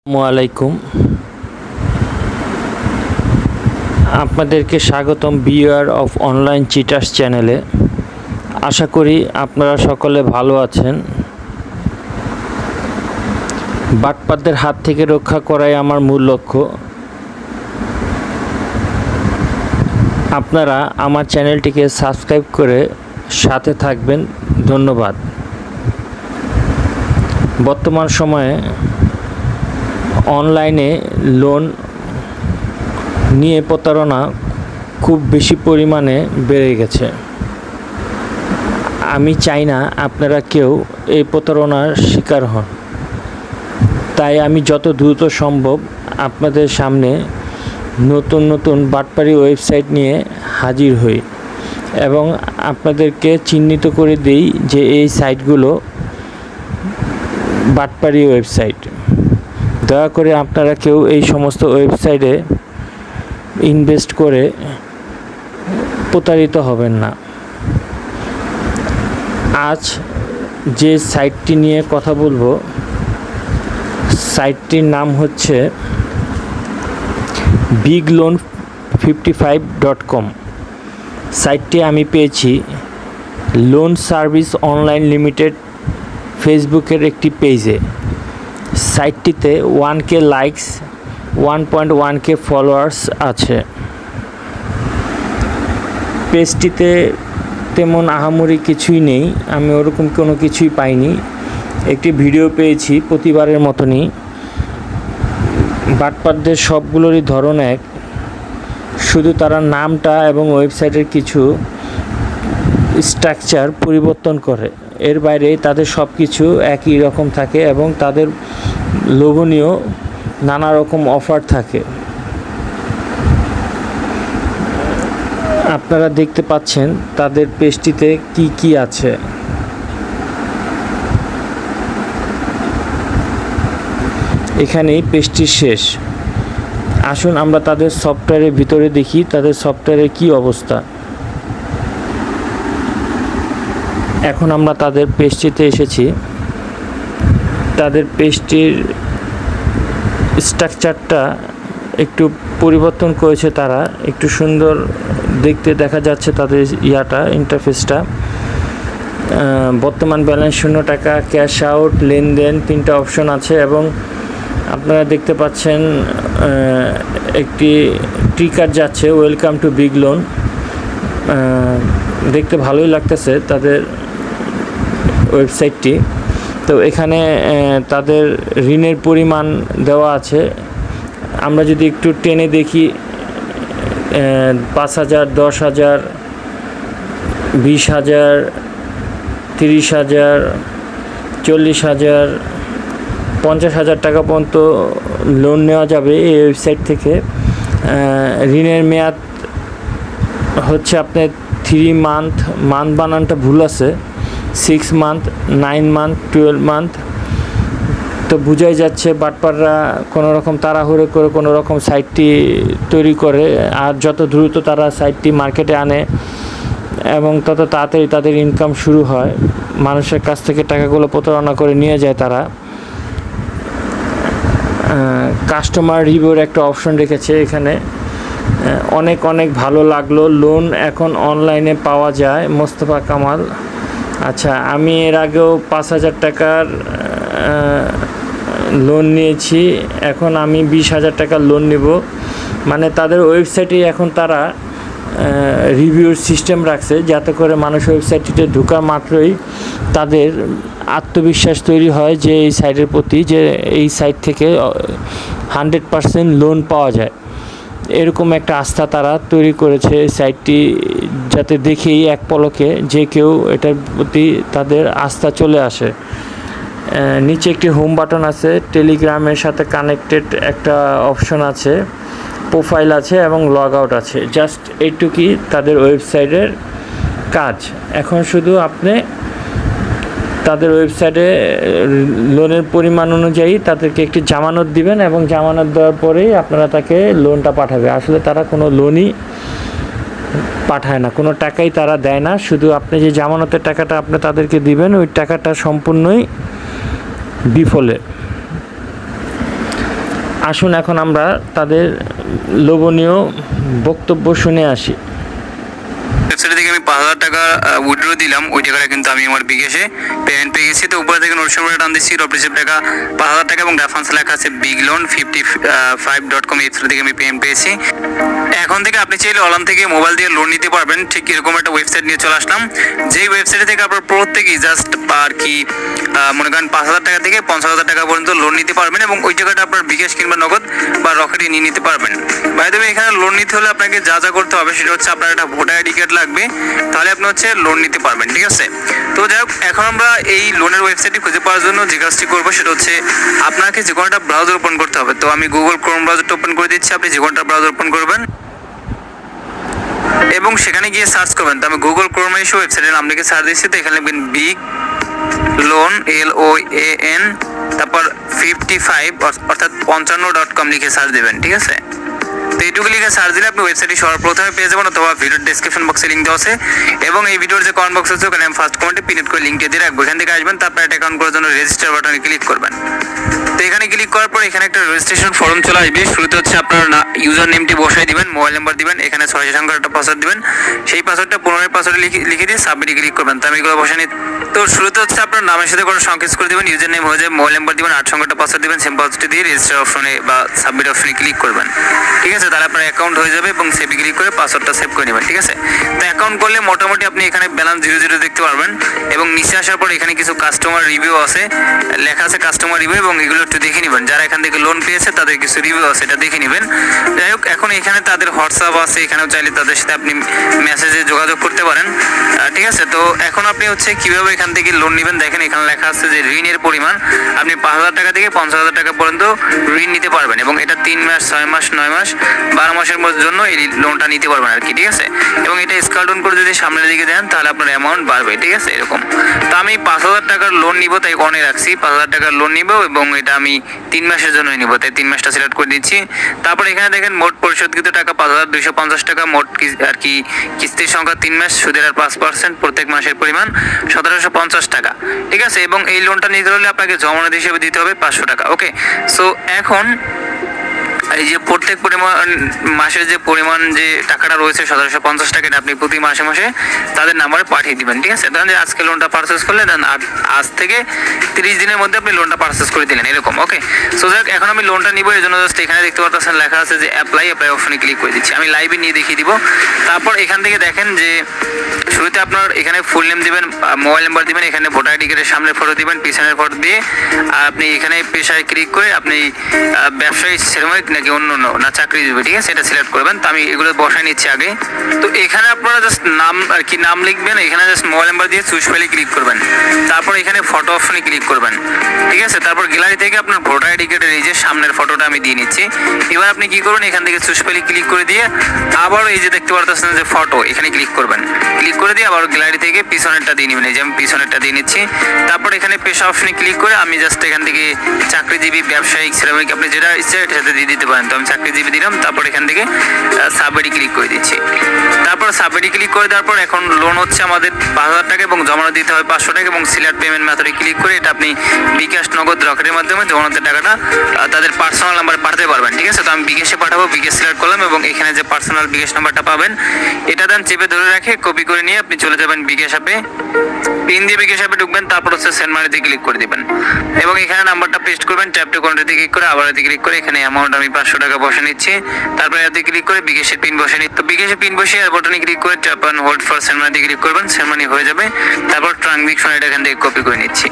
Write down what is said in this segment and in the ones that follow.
আসসালামু আলাইকুম। আপনাদেরকে স্বাগতম বিওয়ার অফ অনলাইন চিটার্স চ্যানেলে। আশা করি আপনারা সকলে ভালো আছেন। বাটপারদের হাত থেকে রক্ষা করাই আমার মূল লক্ষ্য। আপনারা আমার চ্যানেলটিকে সাবস্ক্রাইব করে সাথে থাকবেন। ধন্যবাদ। বর্তমান সময়ে অনলাইনে লোন নিয়ে প্রতারণা খুব বেশি পরিমাণে বেড়ে গেছে। আমি চাই না আপনারা কেউ এই প্রতারণার শিকার হন। তাই আমি যত দ্রুত সম্ভব আপনাদের সামনে নতুন নতুন বাটপারি ওয়েবসাইট নিয়ে হাজির হই এবং আপনাদেরকে চিহ্নিত করে দিই যে এই সাইটগুলো বাটপারি ওয়েবসাইট। দয়া করে আপনারা কেউ এই সমস্ত ওয়েবসাইটে ইনভেস্ট করে প্রতারিত হবেন না। আজ যে সাইটটি নিয়ে কথা বলবো, সাইটটির নাম হচ্ছে bigloan55.com। সাইটটি আমি পেয়েছি লোন সার্ভিস অনলাইন লিমিটেড ফেসবুকের একটি পেজে। সাইটটিতে 1K লাইকস, 1.1K ফলোয়ার্স আছে। পেজটিতে তেমন আহামরি কিছুই নেই, আমি ওরকম কোনো কিছুই পাইনি। একটি ভিডিও পেয়েছি প্রতিবারের মতনই। বাটপারদের সবগুলোরই ধরন এক, শুধু তারা নামটা এবং ওয়েবসাইটের কিছু স্ট্রাকচার পরিবর্তন করে। এর বাইরে তাদের সব কিছু একই রকম থাকে এবং তাদের লোভনীয় নানা রকম অফার থাকে। আপনারা দেখতে পাচ্ছেন তাদের পেজটিতে কি কি আছে। এখানেই পেজটি শেষ। আসুন আমরা তাদের সফটওয়্যারের ভিতরে দেখি তাদের সফটওয়্যারের কি অবস্থা। এখন আমরা তাদের পেজটিতে এসেছি। তাদের পেজটির স্ট্রাকচারটা একটু পরিবর্তন করেছে তারা, একটু সুন্দর দেখতে দেখা যাচ্ছে তাদের ইন্টারফেসটা। বর্তমান ব্যালেন্স 0 টাকা, ক্যাশ আউট, লেনদেন 3টা অপশন আছে এবং আপনারা দেখতে পাচ্ছেন একটি ট্রিকার যাচ্ছে, ওয়েলকাম টু বিগ লোন। দেখতে ভালোই লাগতেছে তাদের ওয়েবসাইটটি। তো এখানে তাদের ঋণের পরিমাণ দেওয়া আছে। আমরা যদি একটু টেনে দেখি, 5,000, 10,000, 20,000, 30,000, 40,000, 50,000 টাকা পর্যন্ত লোন নেওয়া যাবে এই ওয়েবসাইট থেকে। ঋণের মেয়াদ হচ্ছে আপনার 3 মান্থ, বানানটা ভুল আছে, 6 মান্থ, 9 মান্থ, 12 মান্থ। তো বোঝাই যাচ্ছে বাটপাররা কোনো রকম তাড়াহুড়ো করে কোনো রকম সাইটটি তৈরি করে, আর যত দ্রুত তারা সাইটটি মার্কেটে আনে এবং তত তাড়াতাড়ি তাদের ইনকাম শুরু হয়। মানুষের কাছ থেকে টাকাগুলো প্রতারণা করে নিয়ে যায় তারা। কাস্টমার রিভিউর একটা অপশন রেখেছে এখানে, অনেক অনেক ভালো লাগলো। লোন এখন অনলাইনে পাওয়া যায়, মোস্তফা কামাল। আচ্ছা, আমি এর আগেও 5,000 টাকার লোন নিয়েছি, এখন আমি 20,000 টাকার লোন নেব। মানে তাদের ওয়েবসাইটে এখন তারা রিভিউর সিস্টেম রাখছে, যাতে করে মানুষ ওয়েবসাইটটিতে ঢোকা মাত্রই তাদের আত্মবিশ্বাস তৈরি হয় যে এই সাইটের প্রতি, যে এই সাইট থেকে 100% লোন পাওয়া যায়। এরকম একটা আস্থা তারা তৈরি করেছে এই সাইটটি, যাতে দেখেই এক পলকে যে কেউ এটার প্রতি তাদের আস্থা চলে আসে। নিচে একটি হোম বাটন আছে, টেলিগ্রামের সাথে কানেক্টেড একটা অপশন আছে, প্রোফাইল আছে এবং লগ আউট আছে। জাস্ট এইটুকুই তাদের ওয়েবসাইটের কাজ। এখন শুধু আপনি তাদের ওয়েবসাইটে লোনের পরিমাণ অনুযায়ী তাদেরকে একটি জামানত দিবেন এবং জামানত দেওয়ার পরেই আপনারা তাকে লোনটা পাঠাবে। আসলে তারা কোনো লোনই পাঠায় না, কোনো টাকাই তারা দেয় না। শুধু আপনি যে জামানতের টাকাটা আপনি তাদেরকে দিবেন, ওই টাকাটা সম্পূর্ণই বিফলে। আসুন এখন আমরা তাদের লোভনীয় বক্তব্য শুনে আসি। ওয়েবসাইট থেকে আমি 5,000 টাকা উইথড্র দিলাম, ওই টাকাটা কিন্তু আমি আমার বিকাশে পেমেন্ট পেয়ে গেছি। তো উপরে থেকে নোট সম্পর্কে টান দিচ্ছি, রপ্রিসিভ টাকা 5,000 টাকা এবং রেফারেন্স লেখা আছে বিগ লোন 55.com, ওয়েবসাইট থেকে আমি পেমেন্ট পেয়েছি। এখন থেকে আপনি চাইলে অনলাইন থেকে মোবাইল দিয়ে লোন নিতে পারবেন। ঠিক এরকম একটা ওয়েবসাইট নিয়ে চলে আসলাম, যেই ওয়েবসাইট থেকে আপনার প্রত্যেকেই জাস্ট আর কি মনে করেন 5,000 টাকা থেকে 50,000 টাকা পর্যন্ত লোন নিতে পারবেন এবং ওই টাকাটা আপনার বিকাশ কিংবা নগদ বা রকেটে নিয়ে নিতে পারবেন। বাই দ্য ওয়ে, এখানে লোন নিতে হলে আপনাকে যা যা করতে হবে সেটা হচ্ছে আপনার একটা ভোটার আইডি কার্ড লাগবে, তাহলে আপনি হচ্ছে লোন নিতে পারবেন। ঠিক আছে, তো যাই হোক, এখন আমরা এই লোনের ওয়েবসাইটটি খুঁজে পাওয়ার জন্য যে কাজটি করবো সেটা হচ্ছে আপনাকে যে কোনো একটা ব্রাউজার ওপেন করতে হবে। তো আমি গুগল ক্রোম ব্রাউজারটা ওপেন করে দিচ্ছি, আপনি যে কোনোটা ব্রাউজার ওপেন করবেন এবং সেখানে গিয়ে সার্চ করবেন। তো আমি গুগল ক্রোমে এসে ওয়েবসাইটের নাম লিখে সার্চ দিচ্ছি। তো এখানে লিখবেন বিগ লোন LOAN তারপর 55 অর্থাৎ 55.com লিখে সার্চ দেবেন। ঠিক আছে, তো এইটুকু লিখে সার্চ দিলে আপনি ওয়েবসাইটটি সর্বপ্রথমে পেয়ে যাবেন, অথবা ভিডিওর ডেসক্রিপশন বক্সে লিঙ্ক দেওয়া আছে এবং এই ভিডিওর যে কমেন্ট বক্স আছে ওখানে আমি ফার্স্ট কমেন্টে পিন করে লিঙ্কটা দিয়ে রাখবো। এখান থেকে আসবেন, তারপর একটা অ্যাকাউন্ট করার জন্য রেজিস্টার বাটনে ক্লিক করবেন। তো এখানে ক্লিক করার পর এখানে একটা রেজিস্ট্রেশন ফর্ম চলে আসবে। শুরুতে হচ্ছে আপনার ইউজার নেমটি বসাই দিবেন, মোবাইল নাম্বার দিবেন, এখানে 6 সংখ্যার একটা পাসওয়ার্ড দিবেন, সেই পাসওয়ার্ডটা পুনরায় পাসওয়ার্ডে লিখে দিয়ে সাবমিটে ক্লিক করবেন। তো আমি এগুলো বসাই নিই। তো শুরুতে হচ্ছে আপনার নামের সাথে কোনো সংকেত করে দিবেন, ইউজার নেম হয়ে যায়, মোবাইল নাম্বার দিবেন, 8 সংখ্যাটা পাসওয়ার্ড দিবেন, সেম পাসওয়ার্ডটি দিয়ে রেজিস্টার অপশনে বা সাবমিট অপশনে ক্লিক করবেন। ঠিক আছে, তাহলে আপনার অ্যাকাউন্ট হয়ে যাবে এবং সেভে ক্লিক করে পাসওয়ার্ডটা সেভ করে নেবেন। ঠিক আছে, তো অ্যাকাউন্ট করলে মোটামুটি আপনি এখানে ব্যালেন্স 0 দেখতে পারবেন এবং নিচে আসার পর এখানে কিছু কাস্টমার রিভিউ আছে, লেখা আছে কাস্টমার রিভিউ, এবং এগুলো একটু দেখে নেবেন। যারা এখান থেকে লোন পেয়েছে তাদের কিছু রিভিউ আছে, এটা দেখে নেবেন। যাই হোক, এখন এখানে তাদের হোয়াটসঅ্যাপ আছে, এখানেও চাইলে তাদের সাথে আপনি মেসেজে যোগাযোগ করতে পারেন। ঠিক আছে, তো এখন আপনি হচ্ছে কিভাবে এখান থেকে লোন নেবেন দেখেন, এখানে লেখা আছে যে ঋণের পরিমাণ আপনি 5,000 টাকা থেকে 50,000 টাকা পর্যন্ত ঋণ নিতে পারবেন এবং এটা 3 মাস, 6 মাস, 9 মাস, 12 মাসের জন্য এই লোনটা নিতে পারবেন আর কি। ঠিক আছে, এবং এটা স্ক্রল ডাউন করে যদি সামনের দিকে দেন তাহলে আপনার অ্যামাউন্ট বাড়বে। ঠিক আছে, এরকম। তো আমি 5,000 টাকার লোন নিব, তাই অনে রাখছি 5,000 টাকার লোন নিব এবং এটা আমি 3 মাসের জন্য নিব, তাই 3 মাসটা সিলেক্ট করে দিচ্ছি। তারপর এখানে দেখেন মোট পরিশোধকৃত টাকা 5,250 টাকা, মোট আর কি কিস্তির সংখ্যা 3 মাস, সুদের আর 5%, প্রত্যেক মাসের পরিমাণ 1,750 টাকা। ঠিক আছে, এবং এই লোনটা নিতে হলে আপনাকে জমানত হিসেবে দিতে হবে 500 টাকা। ওকে, সো এখন এই যে প্রত্যেক মাসের যে পরিমাণ যে টাকাটা রয়েছে 1,750 টাকা, আপনি প্রতি মাসে মাসে তাদের নাম্বারে পাঠিয়ে দিবেন। ঠিক আছে, ধরেন যে আজকে লোনটা পারচেস করলে দেন আজ থেকে 30 দিনের মধ্যে আপনি লোনটা পারচেস করে দিলেন, এরকম। ওকে, সো যাক, এখন আমি লোনটা নিব, এই জন্য জাস্ট এখানে দেখতে পাচ্ছেন লেখা আছে যে অ্যাপ্লাই অপশনে ক্লিক করে দিচ্ছি। আমি লাইভে নিয়ে দেখিয়ে দিব। তারপর এখান থেকে দেখেন যে শুরুতে আপনার এখানে ফুল নেম দিবেন, মোবাইল নাম্বার দিবেন, এখানে ভোটার আইডি কার্ডের সামনের ফটো দিবেন, পিছনের ফটো দিয়ে আপনি এখানে পেশায় ক্লিক করে আপনি ব্যবসায়ী শ্রমিক নাকি অন্য না চাকরিজীবী, ঠিক আছে, এটা সিলেক্ট করবেন। তো আমি এগুলো বসাই নিচ্ছি আগে। তো এখানে আপনারা জাস্ট নাম আর কি নাম লিখবেন, এখানে জাস্ট মোবাইল নাম্বার দিয়ে চুজ ফাইলে ক্লিক করবেন, তারপর এখানে ফটো অপশনে ক্লিক করবেন। ঠিক আছে, তারপর গ্যালারি থেকে আপনার ভোটার আইডি কার্ডের এই যে সামনের ফটোটা আমি দিয়ে নিচ্ছি। এবার আপনি কি করবেন, এখান থেকে চুজ ফাইলে ক্লিক করে দিয়ে আবার এই যে দেখতে পাচ্ছেন যে ফটো, এখানে ক্লিক করবেন। ক্লিক করে দিয়ে আবার গ্যালারি থেকে পিছনেরটা দিয়ে নেবেন, এই যে আমি পিছনেরটা দিয়ে নিচ্ছি। তারপর এখানে পেশা অপশনে ক্লিক করে আমি জাস্ট এখান থেকে চাকরিজীবী, ব্যবসায়িক, শ্রমিক আপনি যেটা ইচ্ছে এটার সাথে দিয়ে দিতে পারেন। তো আমি চাকরিজীবী দিলাম, তারপর এখান থেকে সাবমিটে ক্লিক করে দিচ্ছি। তারপর সাবমিটে ক্লিক করে দেওয়ার পর এখন লোন হচ্ছে আমাদের 5,000 টাকা এবং জমানো দিতে হবে 500 টাকা এবং সিলেক্ট পেমেন্ট মেথডে ক্লিক করে এটা আপনি বিকাশ, নগদ, রকেটের মাধ্যমে জমানোর টাকাটা তাদের পার্সোনাল নাম্বারে পাঠাতে পারবেন। ঠিক আছে, তো আমি বিকাশে পাঠাবো, বিকাশ সিলেক্ট করলাম এবং এখানে যে পার্সোনাল বিকাশ নাম্বারটা পাবেন এটা দেন চেপে ধরে রাখে কপি করে নিয়ে আপনি চলে যাবেন বিকাশ অ্যাপে, পিন দিয়ে বিকাশ অ্যাপে ঢুকবেন, তারপর হচ্ছে সেন্ড মানিতে ক্লিক করে দিবেন এবং এখানে নাম্বারটা পেস্ট করবেন, ট্যাপ টু কন্ট্যাক্টে ক্লিক করে আবার এতে ক্লিক করে এখানে অ্যামাউন্ট আমি 500 টাকা বসে নিচ্ছি। তারপরে এতে ক্লিক করে বিকাশের পিন বসে নিচ্ছি। তো বিকাশের পিন বসে আর বাটনে ক্লিক করে tap on hold for send মানিতে ক্লিক করবেন, সেন্ড মানি হয়ে যাবে। তারপর ট্রানজাকশন এটা এখান থেকে কপি করে নিচ্ছি,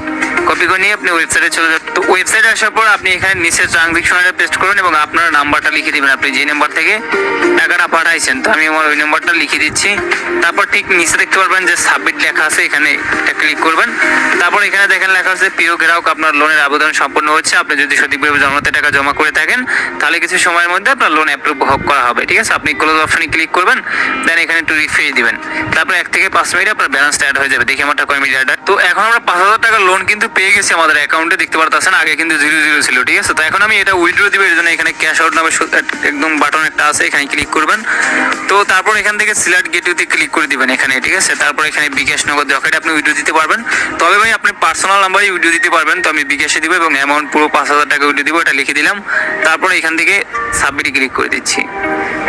কপি করে নিয়ে আপনি ওয়েবসাইটে চলে যাবেন। তো ওয়েবসাইটে আসার পর আপনি এখানে নিচে ট্রানজাকশন এটা পেস্ট করবেন এবং আপনার নাম্বারটা লিখে দিবেন, আপনি যে নাম্বার থেকে টাকাটা পাঠাইছেন। তো আমি আমার ওই নাম্বারটা লিখে দিচ্ছি। তারপর ঠিক নিচে দেখতে পারবেন যে সাবমিট লেখা আছে, এখানে এটা ক্লিক করবেন। তারপর এখানে দেখেন লেখা আছে প্রিয় গ্রাহক, আপনার লোনের আবেদন সম্পন্ন হচ্ছে। আপনি যদি সঠিকভাবে জমাতে টাকা জমা করে থাকেন তাহলে কিছু সময়ের মধ্যে আপনার লোন অ্যাপ্রুভ করা হবে। ঠিক আছে, আপনি ক্লোজ অপশনে ক্লিক করবেন, দেন এখানে একটু রিফ্রেশ দিবেন, তারপর 1 থেকে 5 মিনিট আপনার ব্যালেন্সটা অ্যাড হয়ে যাবে। দেখি আমারটা কয় মিনিট অ্যাড। তো এখন আমরা 5,000 টাকা লোন কিন্তু পেয়ে গেছি আমাদের অ্যাকাউন্টে, দেখতে পারতেছেন আগে কিন্তু 0 ছিল। ঠিক আছে, তো এখন আমি এটা উইথড্র দিব, এর জন্য এখানে ক্যাশ আউট নামে একদম বাটন একটা আছে, এখানে ক্লিক করবেন। তো তারপর এখান থেকে সিলেক্ট গেটওয়েতে ক্লিক করে দিবেন এখানে। ঠিক আছে, তারপর এখানে বিকাশ নগদ দেওয়া আপনি উইথড্র দিতে পারবেন। তবে ভাই আপনি পার্সোনাল নাম্বারে উইথড্র দিতে পারবেন। তো আমি বিকাশে দিব এবং অ্যামাউন্ট পুরো 5,000 টাকা উইথড্র দিব, এটা লিখে দিলাম। তারপর এখান থেকে সাবমিটে ক্লিক করে দিচ্ছি।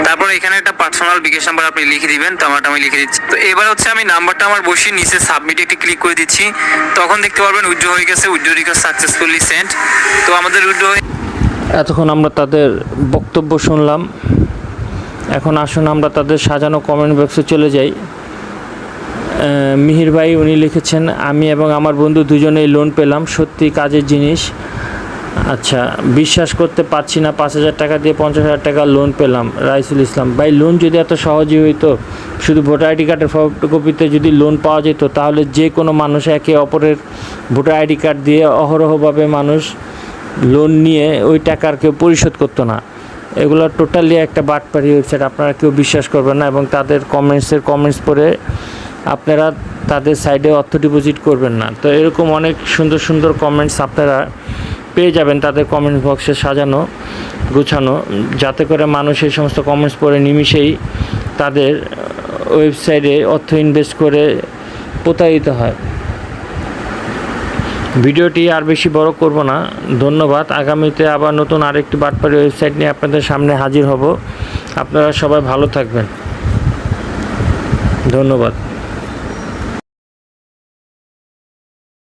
তারপর এখানে একটা পার্সোনাল বিকাশ নাম্বার আপনি লিখে দিবেন, তো আমারটা আমি লিখে দিচ্ছি। তো এবার হচ্ছে আমি নাম্বারটা আমার বসিয়ে নিচে সাবমিটে একটি ক্লিক করে দিচ্ছি, তখন দেখতে পারবেন উইথড্র হয়ে গেছে, উইথড্র রিকোয়েস্ট সাকসেসফুলি সেন্ড। তো আমাদের উইথড্র এতক্ষণ আমরা তাদের বক্তব্য শুনলাম, এখন আসুন আমরা তাদের সাজানো কমেন্ট বক্সে চলে যাই। মিহির ভাই উনি লিখেছেন, আমি এবং আমার বন্ধু দুজনেই লোন পেলাম, সত্যি কাজের জিনিস। আচ্ছা, বিশ্বাস করতে পারছি না 5,000 টাকা দিয়ে 50,000 টাকা লোন পেলাম। রাইসুল ইসলাম ভাই, লোন যদি এত সহজই হইতো, শুধু ভোটার আইডি কার্ডের ফটোকপিতে যদি লোন পাওয়া যেত, তাহলে যে কোনো মানুষ একে অপরের ভোটার আইডি কার্ড দিয়ে অহরহভাবে মানুষ লোন নিয়ে ওই টাকার কেউ পরিশোধ করতো না। এগুলো টোটালি একটা বাটপারি ওয়েবসাইট, আপনারা কেউ বিশ্বাস করবেন না। এবং তাদের কমেন্টস পড়ে আপনারা তাদের সাইডে অর্থ ডিপোজিট করবেন না। তো এরকম অনেক সুন্দর সুন্দর কমেন্টস আপনারা পেয়ে যাবেন তাদের কমেন্ট বক্সে সাজানো গুছানো, যাতে করে মানুষ এই সমস্ত কমেন্টস পড়ে নিমিষেই তাদের ওয়েবসাইটে অর্থ ইনভেস্ট করে প্রতারিত হয়। ভিডিওটি আর বেশি বড় করব না, ধন্যবাদ। আগামীতে আবার নতুন আরেকটি বাটপারি ওয়েবসাইট নিয়ে আপনাদের সামনে হাজির হব। আপনারা সবাই ভালো থাকবেন, ধন্যবাদ।